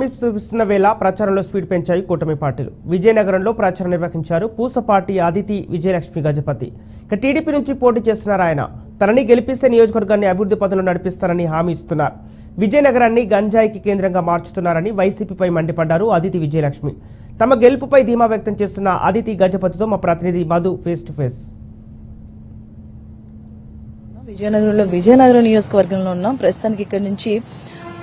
సమీపిస్తున్న వేళ ప్రచారంలో స్పీడ్ పెంచాయి కూటమి పార్టీలు. విజయనగరంలో ప్రచారం నిర్వహించారు పూసపాటి అదితి విజయలక్ష్మి గజపతి. ఇక టీడీపీ నుంచి పోటీ చేస్తున్నారు ఆయన. తనని గెలిపిస్తే నియోజకవర్గాన్ని అభివృద్ధి పథంలో నడిపిస్తారని హామీ ఇస్తున్నారు. విజయనగరాన్ని గంజాయికి కేంద్రంగా మార్చుతున్నారని వైసీపీపై మండిపడ్డారు అదితి విజయలక్ష్మి. తమ గెలుపుపై ధీమా వ్యక్తం చేస్తున్న అదితి గజపతితో మా ప్రతినిధి Madhu face to face. Vizianagaram నియోజకవర్గంలో ఉన్నాం. ప్రస్తుతానికి ఇక్కడ నుంచి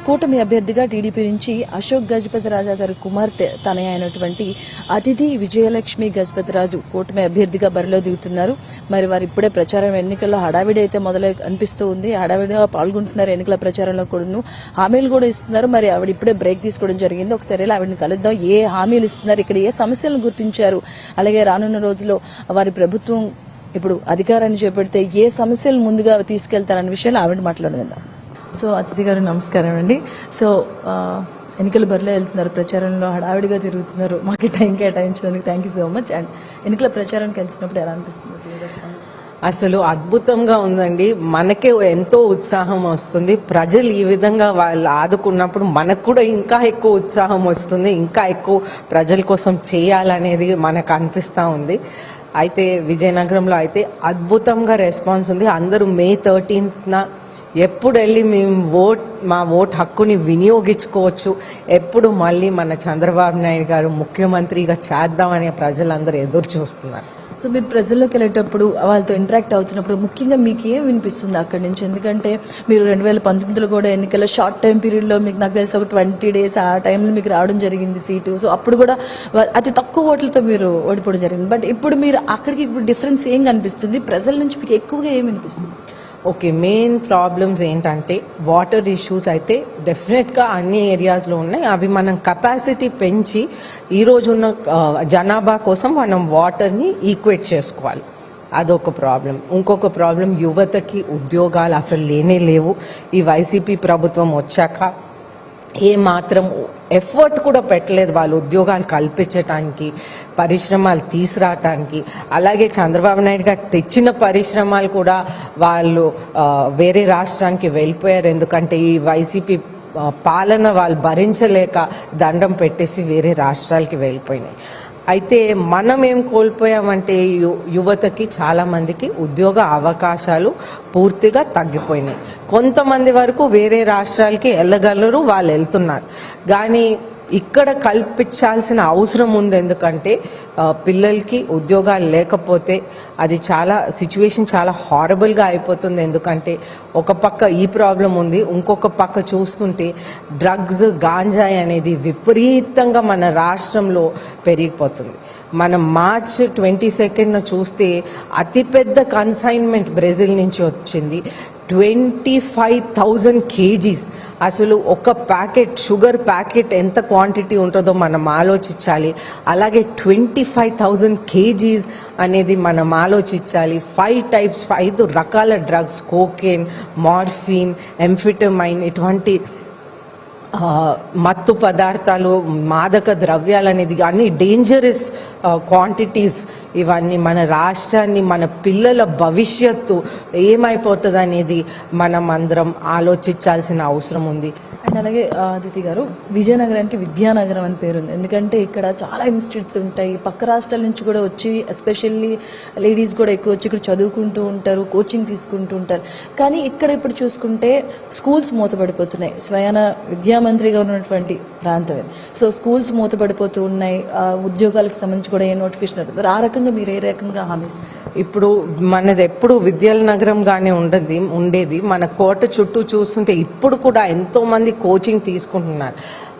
కూటమి అభ్యర్థిగా టీడీపీ నుంచి అశోక్ గజపతి రాజా గారి కుమార్తె తనయ అయినటువంటి అతిథి విజయలక్ష్మి గజపతి రాజు కూటమి అభ్యర్థిగా బరిలో దిగుతున్నారు. మరి వారు ఇప్పుడే ప్రచారం ఎన్నికల్లో హడావిడి అయితే మొదలై అనిపిస్తూ ఉంది. హడావిడిగా పాల్గొంటున్నారు ఎన్నికల ప్రచారంలో కూడా. హామీలు కూడా ఇస్తున్నారు. మరి ఆవిడ ఇప్పుడే బ్రేక్ తీసుకోవడం జరిగింది. ఒకసారి ఆవిడని కలుద్దాం. ఏ హామీలు ఇస్తున్నారు, ఇక్కడ ఏ సమస్యలను గుర్తించారు, అలాగే రానున్న రోజుల్లో వారి ప్రభుత్వం ఇప్పుడు అధికారాన్ని చేపడితే ఏ సమస్యలు ముందుగా తీసుకెళ్తారన్న విషయాలు ఆవిడ మాట్లాడుకుందాం. సో అతిథి గారు నమస్కారం అండి. సో ఎన్నికల బరిలో వెళ్తున్నారు, ప్రచారంలో హడావిడిగా తిరుగుతున్నారు. మాకు టైం కేటాయించడానికి thank you so much. And ఎన్నికల ప్రచారానికి వెళ్తున్నప్పుడు ఎలా అనిపిస్తుంది? అసలు అద్భుతంగా ఉందండి. మనకే ఎంతో ఉత్సాహం వస్తుంది. ప్రజలు ఈ విధంగా వాళ్ళు ఆదుకున్నప్పుడు మనకు కూడా ఇంకా ఎక్కువ ఉత్సాహం వస్తుంది. ఇంకా ఎక్కువ ప్రజల కోసం చేయాలనేది మనకు అనిపిస్తూ ఉంది. అయితే విజయనగరంలో అయితే అద్భుతంగా రెస్పాన్స్ ఉంది. అందరూ May 13th ఎప్పుడు వెళ్ళి మేము మా ఓట్ హక్కుని వినియోగించుకోవచ్చు, ఎప్పుడు మళ్ళీ మన చంద్రబాబు నాయుడు గారు ముఖ్యమంత్రిగా చేద్దామనే ప్రజలందరూ ఎదురు చూస్తున్నారు. సో మీరు ప్రజల్లోకి వెళ్ళేటప్పుడు వాళ్ళతో ఇంటరాక్ట్ అవుతున్నప్పుడు ముఖ్యంగా మీకు ఏం వినిపిస్తుంది అక్కడి నుంచి? ఎందుకంటే మీరు 2019లో కూడా ఎన్నికల షార్ట్ టైం పీరియడ్లో మీకు నాకు తెలిసి ఒక 20 days ఆ టైంలో మీకు రావడం జరిగింది సీటు. సో అప్పుడు కూడా అతి తక్కువ ఓట్లతో మీరు ఓడిపోవడం జరిగింది. బట్ ఇప్పుడు మీరు అక్కడికి ఇప్పుడు డిఫరెన్స్ ఏం కనిపిస్తుంది? ప్రజల నుంచి మీకు ఎక్కువగా ఏం వినిపిస్తుంది? ఓకే, మెయిన్ ప్రాబ్లమ్స్ ఏంటంటే వాటర్ ఇష్యూస్ అయితే డెఫినెట్గా అన్ని ఏరియాస్లో ఉన్నాయి. అవి మనం కెపాసిటీ పెంచి ఈరోజు ఉన్న జనాభా కోసం మనం వాటర్ని ఈక్వేట్ చేసుకోవాలి. అదొక ప్రాబ్లం. ఇంకొక ప్రాబ్లం, యువతకి ఉద్యోగాలు అసలు లేనే లేవు. ఈ వైసీపీ ప్రభుత్వం వచ్చాక ఏ మాత్రం ఎఫర్ట్ కూడా పెట్టలేదు వాళ్ళు ఉద్యోగాలు కల్పించటానికి, పరిశ్రమలు తీసుకురావటానికి. అలాగే చంద్రబాబు నాయుడు గారు తెచ్చిన పరిశ్రమలు కూడా వాళ్ళు వేరే రాష్ట్రానికి వెళ్ళిపోయారు. ఎందుకంటే ఈ వైసీపీ పాలన వాళ్ళు భరించలేక దండం పెట్టేసి వేరే రాష్ట్రాలకి వెళ్ళిపోయినాయి. అయితే మనం ఏం కోల్పోయామంటే యువతకి చాలా మందికి ఉద్యోగ అవకాశాలు పూర్తిగా తగ్గిపోయినాయి. కొంతమంది వరకు వేరే రాష్ట్రాలకి వెళ్ళగలరు, వాళ్ళు వెళ్తున్నారు. కానీ ఇక్కడ కల్పించాల్సిన అవసరం ఉంది. ఎందుకంటే పిల్లలకి ఉద్యోగాలు లేకపోతే అది చాలా సిచ్యువేషన్ చాలా హారబుల్గా అయిపోతుంది. ఎందుకంటే ఒక పక్క ఈ ప్రాబ్లం ఉంది, ఇంకొక పక్క చూస్తుంటే డ్రగ్స్, గాంజాయి అనేది విపరీతంగా మన రాష్ట్రంలో పెరిగిపోతుంది. మనం March 22nd చూస్తే అతిపెద్ద కన్సైన్మెంట్ బ్రెజిల్ నుంచి వచ్చింది. 25,000 kgs. అసలు ఒక ప్యాకెట్ షుగర్ ప్యాకెట్ ఎంత క్వాంటిటీ ఉంటుందో మనం ఆలోచించాలి. అలాగే 25,000 kgs అనేది మనం ఆలోచించాలి. 5 రకాల డ్రగ్స్, కోకేన్, మార్ఫిన్, ఎంఫిటమైన్, ఇటువంటి మత్తు పదార్థాలు, మాదక ద్రవ్యాలు అనేది అన్ని డేంజరస్ క్వాంటిటీస్. ఇవన్నీ మన రాష్ట్రాన్ని, మన పిల్లల భవిష్యత్తు ఏమైపోతుంది అనేది మనం అందరం ఆలోచించాల్సిన అవసరం ఉంది. అండ్ అలాగే అదితి గారు, విజయనగరానికి విద్యానగరం అని పేరుంది. ఎందుకంటే ఇక్కడ చాలా ఇన్స్టిట్యూట్స్ ఉంటాయి. పక్క రాష్ట్రాల నుంచి కూడా వచ్చి, ఎస్పెషల్లీ లేడీస్ కూడా ఎక్కువ వచ్చి ఇక్కడ చదువుకుంటూ ఉంటారు, కోచింగ్ తీసుకుంటూ ఉంటారు. కానీ ఇక్కడ ఇప్పుడు చూసుకుంటే స్కూల్స్ మూతపడిపోతున్నాయి. స్వయాన విద్యామంత్రిగా ఉన్నటువంటి ప్రాంతం ఇది. సో స్కూల్స్ మూతపడిపోతూ ఉన్నాయి. ఉద్యోగాలకు సంబంధించి కూడా ఏ నోటిఫికేషన్ అవుతుంది. ఆ రకంగా మీరు ఏ రకంగా హామీ? ఇప్పుడు మనది ఎప్పుడు విద్యల నగరంగానే ఉండేది. మన కోట చుట్టూ చూస్తుంటే ఇప్పుడు కూడా ఎంతో మంది కోచింగ్ తీసుకుంటున్నారు.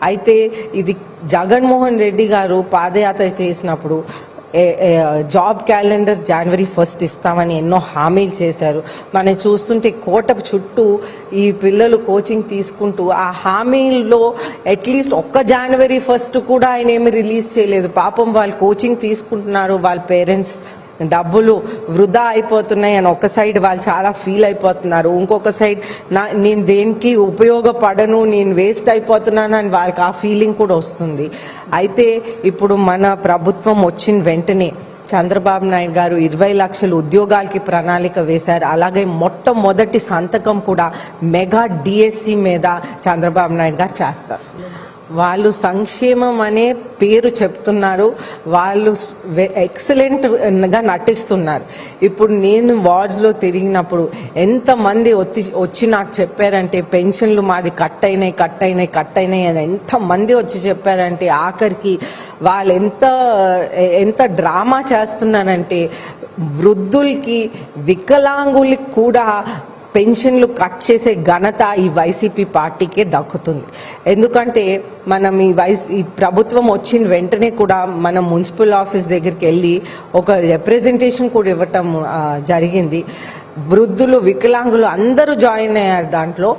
అయితే ఇది జగన్మోహన్ రెడ్డి గారు పాదయాత్ర చేసినప్పుడు జాబ్ క్యాలెండర్ January 1st ఇస్తామని ఎన్నో హామీలు చేశారు. మనం చూస్తుంటే కోట చుట్టూ ఈ పిల్లలు కోచింగ్ తీసుకుంటూ ఆ హామీల్లో అట్లీస్ట్ ఒక్క January 1st కూడా ఆయన ఏమి రిలీజ్ చేయలేదు. పాపం వాళ్ళు కోచింగ్ తీసుకుంటున్నారు, వాళ్ళ పేరెంట్స్ డబ్బులు వృధా అయిపోతున్నాయి అని ఒక సైడ్ వాళ్ళు చాలా ఫీల్ అయిపోతున్నారు. ఇంకొక సైడ్ నేను దేనికి ఉపయోగపడను, నేను వేస్ట్ అయిపోతున్నాను అని వాళ్ళకి ఆ ఫీలింగ్ కూడా వస్తుంది. అయితే ఇప్పుడు మన ప్రభుత్వం వచ్చిన వెంటనే చంద్రబాబు నాయుడు గారు 20 లక్షల ఉద్యోగాలకి ప్రణాళిక వేశారు. అలాగే మొట్టమొదటి సంతకం కూడా మెగా డిఎస్సి మీద చంద్రబాబు నాయుడు గారు చేస్తారు. వాళ్ళు సంక్షేమం అనే పేరు చెప్తున్నారు, వాళ్ళు ఎక్సలెంట్ గా నటిస్తున్నారు. ఇప్పుడు నేను వార్డ్స్ లో తిరిగినప్పుడు ఎంతమంది వచ్చి నాకు చెప్పారంటే పెన్షన్లు మాది కట్ అయినాయి అని ఎంతమంది వచ్చి చెప్పారంటే, ఆఖరికి వాళ్ళు ఎంత డ్రామా చేస్తున్నారంటే వృద్ధులకి వికలాంగులకి కూడా పెన్షన్లు కట్ చేసే ఘనత ఈ వైసీపీ పార్టీకే దక్కుతుంది. ఎందుకంటే మనం ఈ ప్రభుత్వం వచ్చిన వెంటనే కూడా మనం మున్సిపల్ ఆఫీస్ దగ్గరికి వెళ్ళి ఒక రిప్రజెంటేషన్ కూడా ఇవ్వటం జరిగింది. వృద్ధులు వికలాంగులు అందరూ జాయిన్ అయ్యారు దాంట్లో.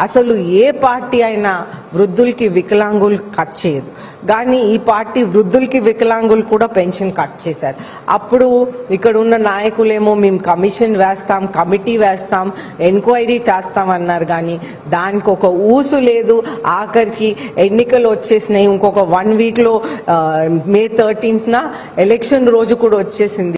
అసలు ఏ పార్టీ అయినా వృద్ధులకి వికలాంగులు కట్ చేయదు, కానీ ఈ పార్టీ వృద్ధులకి వికలాంగులు కూడా పెన్షన్ కట్ చేశారు. అప్పుడు ఇక్కడ ఉన్న నాయకులేమో మేము కమిషన్ వేస్తాం, కమిటీ వేస్తాం, ఎంక్వైరీ చేస్తాం అన్నారు, కానీ దానికి ఒక ఊసు లేదు. ఆఖరికి ఎన్నికలు వచ్చేసినాయి, ఇంకొక 1 వీక్లో May 13th ఎలక్షన్ రోజు కూడా వచ్చేసింది.